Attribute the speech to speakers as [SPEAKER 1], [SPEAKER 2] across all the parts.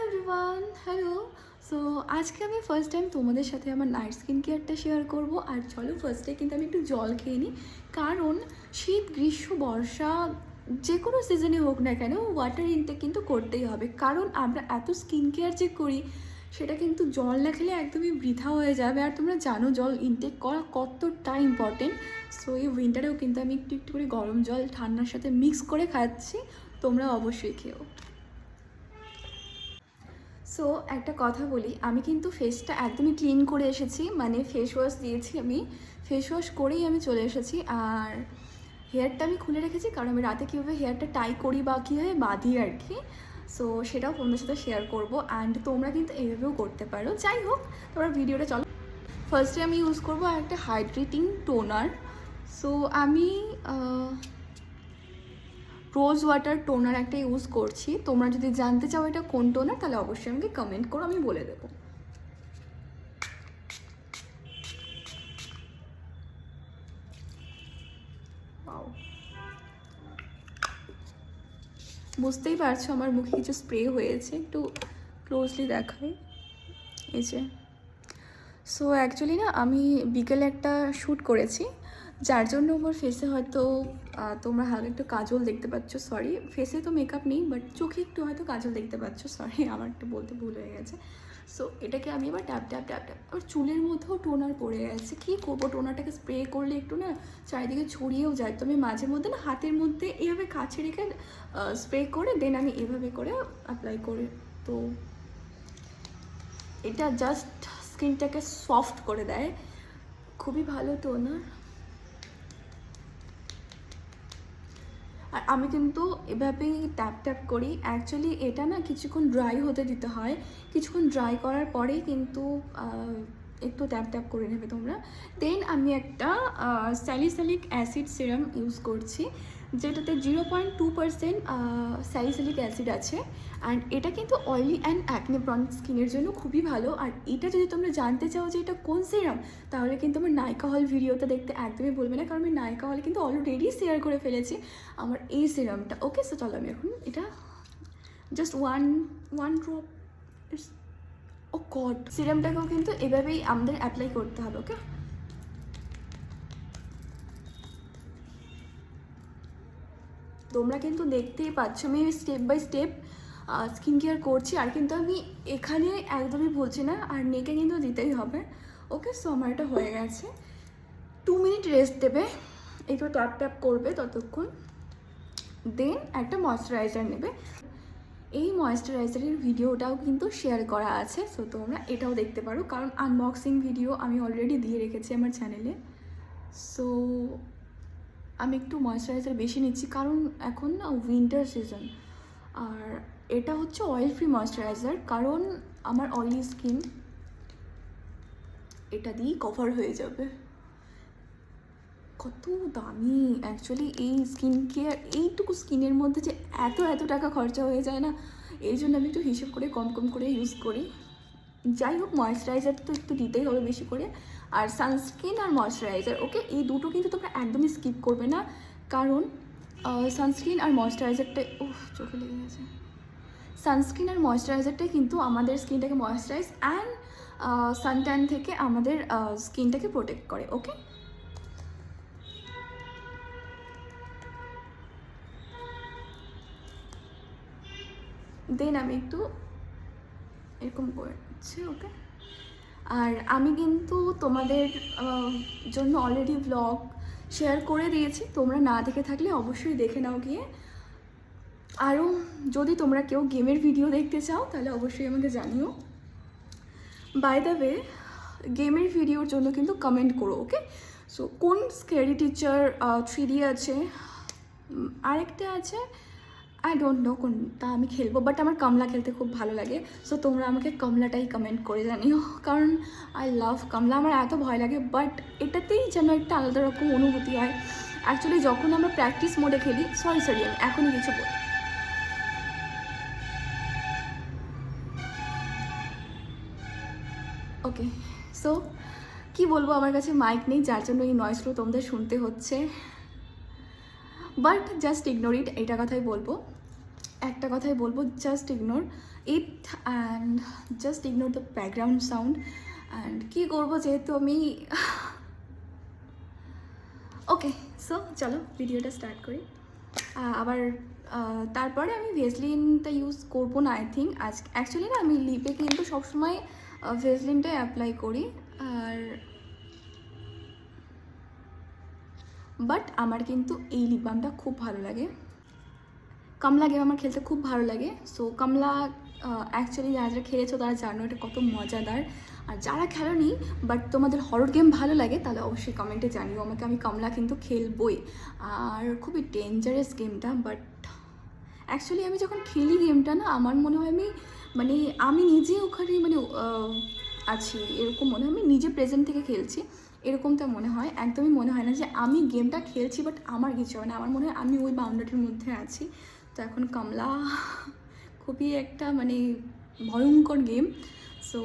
[SPEAKER 1] Everyone, hello. So আজকে আমি first time তোমাদের সাথে আমার নাইট স্কিন কেয়ারটা শেয়ার করব। আর চলো ফার্স্টে কিন্তু আমি একটু জল খেয়ে নিই, কারণ শীত গ্রীষ্ম বর্ষা যে কোনো সিজনে হোক না কেন ওয়াটার ইনটেক কিন্তু করতেই হবে, কারণ আমরা এত স্কিন কেয়ার যে করি সেটা কিন্তু জল না খেলে একদমই বৃথা হয়ে যাবে। আর তোমরা জানো জল ইনটেক করা কতটা ইম্পর্টেন্ট। সো এই উইন্টারেও কিন্তু আমি একটু একটু করে গরম জল ঠান্ডার সাথে মিক্স করে খাচ্ছি, তোমরা অবশ্যই খেও। সো একটা কথা বলি, আমি কিন্তু ফেসটা একদমই ক্লিন করে এসেছি, মানে ফেস ওয়াশ দিয়েছি, আমি ফেস ওয়াশ করেই আমি চলে এসেছি। আর হেয়ারটা আমি খুলে রেখেছি, কারণ আমি রাতে কীভাবে হেয়ারটা টাই করি বা কীভাবে বাঁধি আর কি। সো সেটাও তোমাদের সাথে শেয়ার করবো, অ্যান্ড তোমরা কিন্তু এইভাবেও করতে পারো। যাই হোক, তোমরা ভিডিওটা চলো। ফার্স্টে আমি ইউজ করবো একটা হাইড্রেটিং টোনার। সো আমি রোজ ওয়াটার টোনার একটা ইউজ করছি। তোমরা যদি জানতে চাও এটা কোন টোনার, তাহলে অবশ্যই আমাকে কমেন্ট করো, আমি বলে দেবো। বুঝতেই পারছো আমার মুখে কিছু স্প্রে হয়েছে, একটু ক্লোজলি দেখাই। এই যে, সো অ্যাকচুয়ালি না আমি বিকেলে একটা শ্যুট করেছি, যার জন্য আমার ফেসে হয়তো তোমরা হালকা একটু কাজল দেখতে পাচ্ছ। সরি, ফেসে তো মেকআপ নেই, বাট চোখে একটু হয়তো কাজল দেখতে পাচ্ছ। সরি, আমার একটু বলতে ভুল হয়ে গেছে। সো এটাকে আমি এবার ট্যাপ ট্যাপ ট্যাপ ট্যাপ, আমার চুলের মধ্যেও টোনার পড়ে গেছে। কী করবো, টোনারটাকে স্প্রে করলে একটু না চারিদিকে ছড়িয়েও যায়। তো আমি মাঝে মধ্যে না হাতের মধ্যে এইভাবে কাছে রেখে স্প্রে করে দেন আমি এভাবে করে অ্যাপ্লাই করি। তো এটা জাস্ট স্কিনটাকে সফট করে দেয়, খুবই ভালো টোনার। আর আমি কিন্তু এভাবেই ট্যাপ ট্যাপ করি। অ্যাকচুয়ালি এটা না কিছুক্ষণ ড্রাই হতে দিতে হয়, কিছুক্ষণ ড্রাই করার পরেই কিন্তু একটু ট্যাপ ট্যাপ করে নেবে তোমরা। দেন আমি একটা স্যালিসাইলিক অ্যাসিড সিরাম ইউজ করছি, যেটাতে 0.2% স্যালিসাইলিক অ্যাসিড আছে। অ্যান্ড এটা কিন্তু অয়েলি অ্যান্ড অ্যাকনে প্রন স্কিনের জন্য খুবই ভালো। আর এটা যদি তোমরা জানতে চাও যে এটা কোন সিরাম, তাহলে কিন্তু আমার নায়িকা হল ভিডিওটা দেখতে একদমই বলবে না, কারণ আমি নায়িকা হলে কিন্তু অলরেডি শেয়ার করে ফেলেছি আমার এই সিরামটা। ওকে, সো চলো আমি এখন এটা জাস্ট ওয়ান ড্রপ, ও গড, সিরামটাকেও কিন্তু এভাবেই আমাদের অ্যাপ্লাই করতে হবে। ওকে, তোমরা কিন্তু দেখতেই পাচ্ছ আমি step by step skin care করছি। আর কিন্তু আমি এখানে একদমই ভুলছি না, আর নেকে কিন্তু দিতেই হবে। ওকে, সো আমার এটা হয়ে গেছে। 2 মিনিট রেস্ট দেবে, একটু ট্যাপ ট্যাপ করবে ততক্ষণ, দেন একটা ময়শ্চারাইজার নেবে। এই ময়শ্চারাইজারের ভিডিওটাও কিন্তু শেয়ার করা আছে, সো তোমরা এটাও দেখতে পারো, কারণ আনবক্সিং ভিডিও আমি অলরেডি দিয়ে রেখেছি আমার চ্যানেলে। সো আমি একটু ময়শ্চারাইজার বেশি নিচ্ছি, কারণ এখন না উইন্টার সিজন। আর এটা হচ্ছে অয়েল ফ্রি ময়শ্চারাইজার, কারণ আমার অয়েলি স্কিন এটা দিয়েই কভার হয়ে যাবে। কত দামি অ্যাকচুয়ালি এই স্কিন কেয়ার, এইটুকু স্কিনের মধ্যে যে এত এত টাকা খরচা হয়ে যায় না, এই জন্য আমি একটু হিসেব করে কম কম করে ইউজ করি। যাই হোক, ময়শ্চারাইজার তো একটু দিতেই হবে বেশি করে, আর সানস্ক্রিন আর ময়শ্চারাইজার। ওকে, এই দুটো কিন্তু তোমরা একদমই স্কিপ করবে না, কারণ সানস্ক্রিন আর ময়শ্চারাইজারটা, চোখে লেগে গেছে। সানস্ক্রিন আর ময়শ্চারাইজারটাই কিন্তু আমাদের স্কিনটাকে ময়শ্চারাইজ অ্যান্ড সানট্যান থেকে আমাদের স্কিনটাকে প্রোটেক্ট করে। ওকে, দেন আমি একটু এরকম করছি। ওকে, আর আমি কিন্তু তোমাদের জন্য অলরেডি ব্লগ শেয়ার করে দিয়েছি, তোমরা না দেখে থাকলে অবশ্যই দেখে নাও গিয়ে। আরও যদি তোমরা কেউ গেমের ভিডিও দেখতে চাও তাহলে অবশ্যই আমাকে জানিও। বাই দ্য ওয়ে, গেমের ভিডিওর জন্য কিন্তু কমেন্ট করো। ওকে, সো কোন স্ক্যারি টিচার 3D আছে, আরেকটা আছে আই ডোন্ট নো কোনটা আমি খেলবো, বাট আমার কমলা খেলতে খুব ভালো লাগে। সো তোমরা আমাকে কমলাটাই কমেন্ট করে জানিও, কারণ আই লাভ কমলা। আমার এত ভয় লাগে, বাট এটাতেই যেন একটা আলাদা রকম অনুভূতি হয়। অ্যাকচুয়ালি যখন আমরা প্র্যাকটিস মোডে খেলি, সরি আমি এখনই কিছু বলি। ওকে, সো কী বলবো, আমার কাছে মাইক নেই, যার জন্য এই নয়েজগুলো তোমাদের শুনতে হচ্ছে, বাট জাস্ট ইগনোর ইট, এটা কথাই বলবো। একটা কথাই বলবো, just ignore it and just ignore the background sound. And কী করবো, যেহেতু আমি ওকে, সো চলো ভিডিওটা স্টার্ট করি। আবার তারপরে আমি ভেসলিনটা ইউজ করবো না আই থিঙ্ক। আজ অ্যাকচুয়ালি না আমি লিপে কিন্তু সবসময় ভেসলিনটাই অ্যাপ্লাই করি। আর বাট আমার কিন্তু এই লিপ বামটা খুব ভালো লাগে, কমলা গেম আমার খেলতে খুব ভালো লাগে। সো কমলা অ্যাকচুয়ালি যারা যারা খেলেছো তারা জানো এটা কত মজাদার। আর যারা খেলোনি বাট তোমাদের হরর গেম ভালো লাগে তাহলে অবশ্যই কমেন্টে জানিও আমাকে, আমি কমলা কিন্তু খেলবই। আর খুবই ডেঞ্জারাস গেমটা, বাট অ্যাকচুয়ালি আমি যখন খেলি গেমটা না আমার মনে হয় আমি নিজে ওখানে আছি এরকম মনে হয়, আমি নিজে প্রেজেন্ট থেকে খেলছি এরকমটা মনে হয়। একদমই মনে হয় না যে আমি গেমটা খেলছি বাট আমার কিছু হয় না, আমার মনে হয় আমি ওই বাউন্ডারির মধ্যে আছি। তো এখন কমলা খুবই একটা ভয়ঙ্কর গেম। সো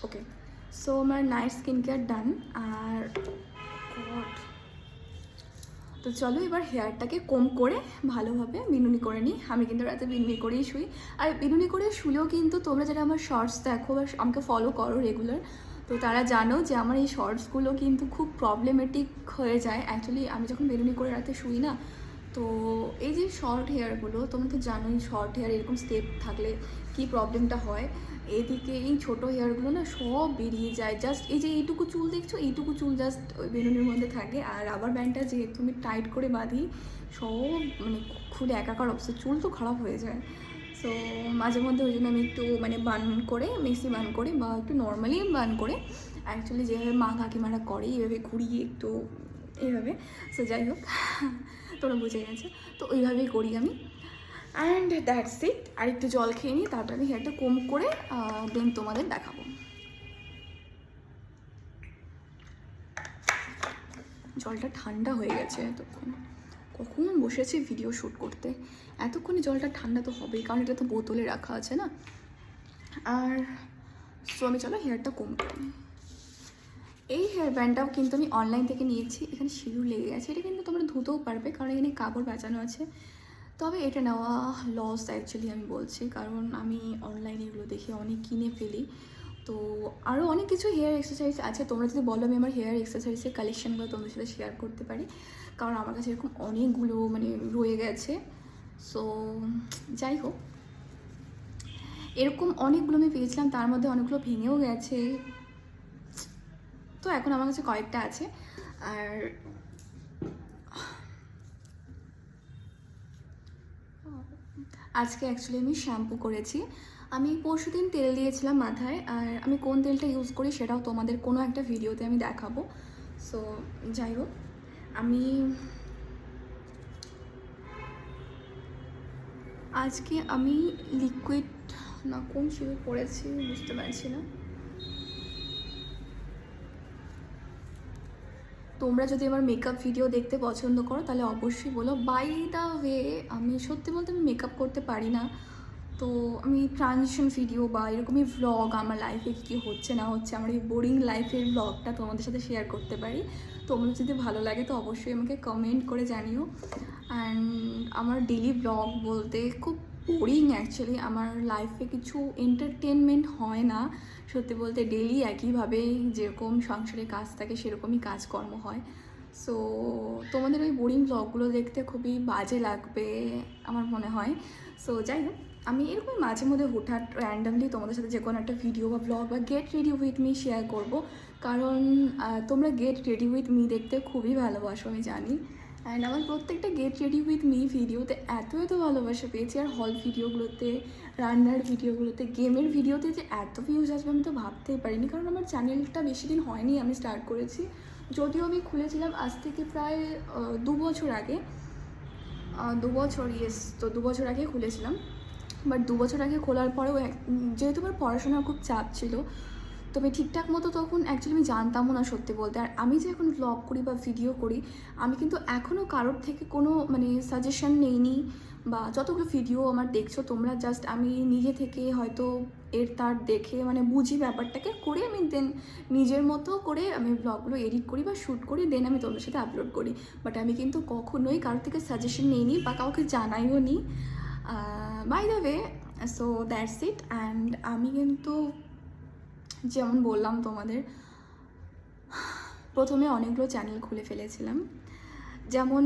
[SPEAKER 1] ওকে, সো আমার নাইট স্কিন কেয়ার ডান। আর তো চলো এবার হেয়ারটাকে কোম করে ভালোভাবে বিনুনি করে নিই। আমি কিন্তু রাতে বিনুনি করেই শুই। আর বিনুনি করে শুলেও কিন্তু তোমরা যারা আমার শর্টস দেখো বা আমাকে ফলো করো রেগুলার, তো তারা জানো যে আমার এই শর্টসগুলো কিন্তু খুব প্রবলেমেটিক হয়ে যায়। অ্যাকচুয়ালি আমি যখন বিনুনি করে রাতে শুই না, তো এই যে শর্ট হেয়ারগুলো তোমরা তো জানোই, শর্ট হেয়ার এরকম স্টেপ থাকলে কী প্রবলেমটা হয়। এদিকে এই ছোটো হেয়ারগুলো না সব বেরিয়ে যায়, জাস্ট এই যে এইটুকু চুল দেখছো, এইটুকু চুল জাস্ট ওই বেলুনের মধ্যে থাকে। আর রাবার ব্যান্ডটা যেহেতু আমি টাইট করে বাঁধি, সব খুলে একাকার অবস্থা, চুল তো খারাপ হয়ে যায়। সো মাঝে মধ্যে ওই জন্য আমি একটু বান করে, মেসি বান করে বা একটু নর্মালি বান করে, অ্যাকচুয়ালি যেভাবে মা কাকিমারা করে এইভাবে ঘুরিয়ে একটু এইভাবে। সো যাই হোক, তোমরা বুঝে গেছো, তো ওইভাবেই করি আমি। And that's it. আর একটু জল খেয়ে নিই, তারপর আমি হেয়ারটা কোম করে দেন তোমাদের দেখাবো। জলটা ঠান্ডা হয়ে গেছে এতক্ষণ, কখন বসেছি ভিডিও শ্যুট করতে, এতক্ষণে জলটা ঠান্ডা তো হবেই, কারণ এটা তো বোতলে রাখা আছে না। আর সো আমি চলো হেয়ারটা কোম করে নিই। এই হেয়ার ব্যান্ডটাও কিন্তু আমি অনলাইন থেকে নিয়েছি, এখানে সিঁদুর লেগে গেছে, এটা কিন্তু তোমরা ধুতেও পারবে কারণ এখানে কাপড় বাঁচানো আছে। তবে এটা নেওয়া লস অ্যাকচুয়ালি আমি বলছি, কারণ আমি অনলাইনে এগুলো দেখে অনেক কিনে ফেলি। তো আরও অনেক কিছু হেয়ার এক্সারসাইজ আছে, তোমরা যদি বলো আমি আমার হেয়ার এক্সারসাইজের কালেকশানগুলো তোমাদের সাথে শেয়ার করতে পারি, কারণ আমার কাছে এরকম অনেকগুলো রয়ে গেছে। সো যাই হোক, এরকম অনেকগুলো আমি পেয়েছিলাম, তার মধ্যে অনেকগুলো ভেঙেও গেছে, তো এখন আমার কাছে কয়েকটা আছে। আর আজকে অ্যাকচুয়ালি আমি শ্যাম্পু করেছি, আমি পরশুদিন তেল দিয়েছিলাম মাথায়, আর আমি কোন তেলটা ইউজ করি সেটাও তোমাদের কোনো একটা ভিডিওতে আমি দেখাবো। সো যাই হোক, আমি আজকে লিকুইড না কোন শ্যাম্পু পরেছি বুঝতে পারছি না। তোমরা যদি আমার মেকআপ ভিডিও দেখতে পছন্দ করো তাহলে অবশ্যই বলো। বাই দ্য ওয়ে, আমি সত্যি বলতে আমি মেকআপ করতে পারি না, তো আমি ট্রানজিশন ভিডিও বা এরকমই ভ্লগ আমার লাইফে কী হচ্ছে না হচ্ছে, আমার এই বোরিং লাইফের ভ্লগটা তোমাদের সাথে শেয়ার করতে পারি। তোমাদের যদি ভালো লাগে তো অবশ্যই আমাকে কমেন্ট করে জানিও। অ্যান্ড আমার ডেলি ভ্লগ বলতে খুব বোরিং অ্যাকচুয়ালি, আমার লাইফে কিছু এন্টারটেনমেন্ট হয় না সত্যি বলতে। ডেলি একইভাবেই যেরকম সংসারে কাজ থাকে সেরকমই কাজকর্ম হয়। সো তোমাদের ওই বোরিং ভ্লগগুলো দেখতে খুবই বাজে লাগবে আমার মনে হয়। সো যাই হোক, আমি এরকম মাঝে মধ্যে হুটহাট র্যান্ডামলি তোমাদের সাথে যে কোনো একটা ভিডিও বা ব্লগ বা get ready with me share করব, কারণ তোমরা গেট রেডি উইথ মি দেখতে খুবই ভালোবাসো আমি জানি। অ্যান্ড আমার প্রত্যেকটা গেট রেডি উইথ মি ভিডিওতে এত ভালোবাসা পেয়েছি, আর হল ভিডিওগুলোতে, রান্নার ভিডিওগুলোতে, গেমের ভিডিওতে যে এত ভিউজ আসবে আমি তো ভাবতেই পারিনি, কারণ আমার চ্যানেলটা বেশি দিন হয়নি আমি স্টার্ট করেছি, যদিও আমি খুলেছিলাম আজ থেকে প্রায় 2 বছর আগে, 2 বছর, ইয়েস, তো 2 বছর আগে খুলেছিলাম। বাট 2 বছর আগে খোলার পরেও যেহেতু আমার পড়াশোনার খুব চাপ ছিল, তবে ঠিকঠাক মতো তখন অ্যাকচুয়ালি আমি জানতামও না সত্যি বলতে। আর আমি যে এখন ভ্লগ করি বা ভিডিও করি, আমি কিন্তু এখনও কারোর থেকে কোনো সাজেশন নেইনি বা যতগুলো ভিডিও আমার দেখছো তোমরা, জাস্ট আমি নিজে থেকে হয়তো এর তার দেখে মানে বুঝি ব্যাপারটাকে করে আমি দেন নিজের মতো করে আমি ব্লগগুলো এডিট করি বা শ্যুট করি, দেন আমি তোমাদের সাথে আপলোড করি। বাট আমি কিন্তু কখনোই কারোর থেকে সাজেশন নিইনি বা কাউকে জানাইও নি। By the way, so that's it. And আমি কিন্তু যেমন বললাম তোমাদের, প্রথমে অনেকগুলো চ্যানেল খুলে ফেলেছিলাম, যেমন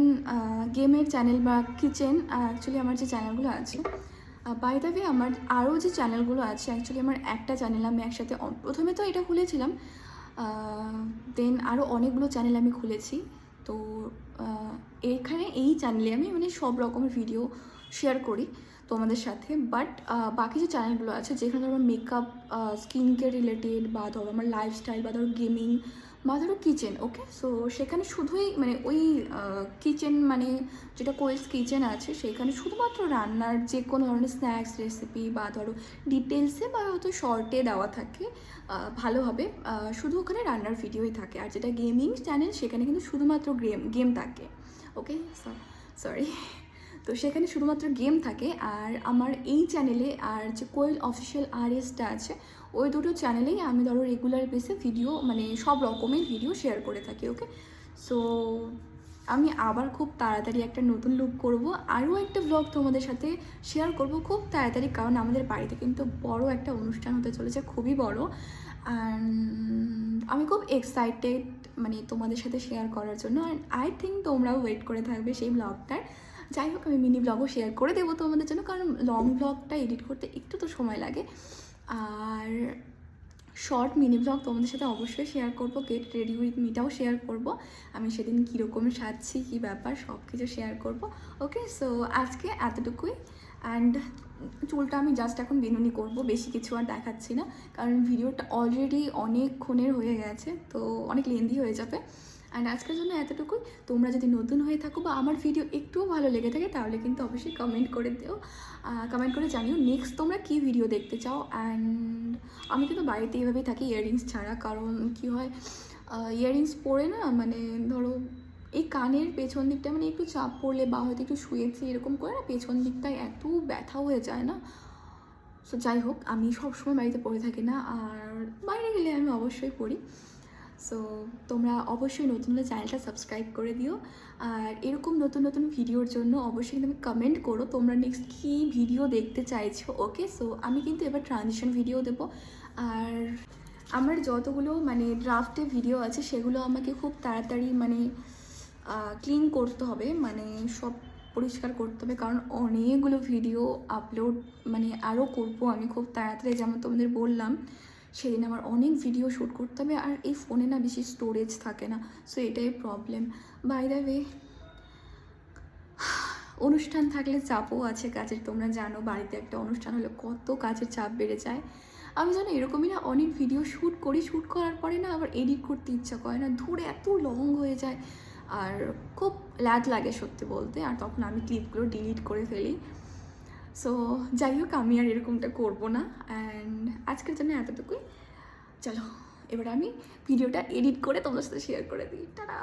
[SPEAKER 1] গেমের চ্যানেল বা কিচেন। অ্যাকচুয়ালি আমার যে চ্যানেলগুলো আছে, বাই দ্য ওয়ে আমার আরও যে চ্যানেলগুলো আছে, অ্যাকচুয়ালি আমার একটা চ্যানেল আমি একসাথে প্রথমে তো এটা খুলেছিলাম, দেন আরও অনেকগুলো চ্যানেল আমি খুলেছি। তো এখানে এই চ্যানেলে আমি মানে সব রকমের ভিডিও শেয়ার করি তোমাদের সাথে। বাট বাকি যে চ্যানেলগুলো আছে যেখানে ধরো মেকআপ, স্কিন কেয়ার রিলেটেড, বা ধরো আমার লাইফস্টাইল, বা ধরো গেমিং, বা ধরো কিচেন, ওকে, সো সেখানে শুধুই মানে ওই কিচেন মানে যেটা কোয়েলস কিচেন আছে সেখানে শুধুমাত্র রান্নার যে কোনো ধরনের স্ন্যাক্স রেসিপি বা ধরো ডিটেলসে বা হয়তো শর্টে দেওয়া থাকে ভালোভাবে, শুধু ওখানে রান্নার ভিডিওই থাকে। আর যেটা গেমিং চ্যানেল সেখানে কিন্তু শুধুমাত্র গেম থাকে, ওকে, সরি। তো সেখানে শুধুমাত্র গেম থাকে। আর আমার এই চ্যানেলে আর যে কোয়েল অফিসিয়াল RSটা আছে, ওই দুটো চ্যানেলেই আমি ধরো রেগুলার বেসে ভিডিও মানে সব রকমের ভিডিও শেয়ার করে থাকি, ওকে। সো আমি আবার খুব তাড়াতাড়ি একটা নতুন লুক করব, আরও একটা ব্লগ তোমাদের সাথে শেয়ার করব খুব তাড়াতাড়ি, কারণ আমাদের বাড়িতে কিন্তু বড় একটা অনুষ্ঠান হতে চলেছে, খুবই বড়। অ্যান্ড আমি খুব এক্সাইটেড মানে তোমাদের সাথে শেয়ার করার জন্য। অ্যান্ড আই থিঙ্ক তোমরাও ওয়েট করে থাকবে সেই ব্লগটার। যাই হোক, আমি মিনি ব্লগও শেয়ার করে দেবো তোমাদের জন্য, কারণ লং ব্লগটা এডিট করতে একটু তো সময় লাগে। আর শর্ট মিনি ব্লগ তোমাদের সাথে অবশ্যই শেয়ার করবো, গেট রেডি উইথ মিটাও শেয়ার করব, আমি সেদিন কীরকম সাজছি কী ব্যাপার সব কিছু শেয়ার করব, ওকে। সো আজকে এতটুকুই। অ্যান্ড চুলটা আমি জাস্ট এখন বেনুনি করব, বেশি কিছু আর দেখাচ্ছি না, কারণ ভিডিওটা অলরেডি অনেকক্ষণের হয়ে গেছে, তো অনেক লেন্দি হয়ে যাবে। অ্যান্ড আজকের জন্য এতটুকুই। তোমরা যদি নতুন হয়ে থাকো বা আমার ভিডিও একটুও ভালো লেগে থাকে তাহলে কিন্তু অবশ্যই কমেন্ট করে দিও, কমেন্ট করে জানিও নেক্সট তোমরা কী ভিডিও দেখতে চাও। অ্যান্ড আমি কিন্তু বাড়িতে এইভাবেই থাকি ইয়াররিংস ছাড়া, কারণ কী হয় ইয়াররিংস পরে না মানে ধরো এই কানের পেছন দিকটা মানে একটু চাপ পড়লে বা হয়তো একটু শুয়েছি এরকম করে না পেছন দিকটায় এত ব্যথা হয়ে যায় না। সো যাই হোক, আমি সবসময় বাড়িতে পরে থাকি না, আর বাইরে গেলে আমি অবশ্যই পরি। সো তোমরা অবশ্যই নতুন হলে চ্যানেলটা সাবস্ক্রাইব করে দিও। আর এরকম নতুন নতুন ভিডিওর জন্য অবশ্যই তুমি কমেন্ট করো তোমরা নেক্সট কী ভিডিও দেখতে চাইছো, ওকে। সো আমি কিন্তু এবার ট্রানজিশন ভিডিও দেবো। আর আমার যতগুলো মানে ড্রাফটে ভিডিও আছে সেগুলো আমাকে খুব তাড়াতাড়ি মানে ক্লিন করতে হবে, মানে সব পরিষ্কার করতে হবে, কারণ অনেকগুলো ভিডিও আপলোড মানে আরও করবো আমি খুব তাড়াতাড়ি। যেমন তোমাদের বললাম সেদিন আমার অনেক ভিডিও শ্যুট করতে হবে, আর এই ফোনে না বেশি স্টোরেজ থাকে না, সো এটাই প্রবলেম। বাই দ্য ওয়ে, অনুষ্ঠান থাকলে চাপও আছে কাজের, তোমরা জানো বাড়িতে একটা অনুষ্ঠান হলে কত কাজের চাপ বেড়ে যায়। আমি জানো এরকমই না অনেক ভিডিও শ্যুট করি, শ্যুট করার পরে না আবার এডিট করতে ইচ্ছা করে না, ধরে এত লং হয়ে যায় আর খুব ল্যাগ লাগে সত্যি বলতে, আর তখন আমি ক্লিপগুলো ডিলিট করে ফেলি। সো যাই হোক, আমি আর এরকমটা করবো না। অ্যান্ড আজকের জন্য এতটুকুই। চলো এবার আমি ভিডিওটা এডিট করে তোমাদের সাথে শেয়ার করে দিই। টাটা।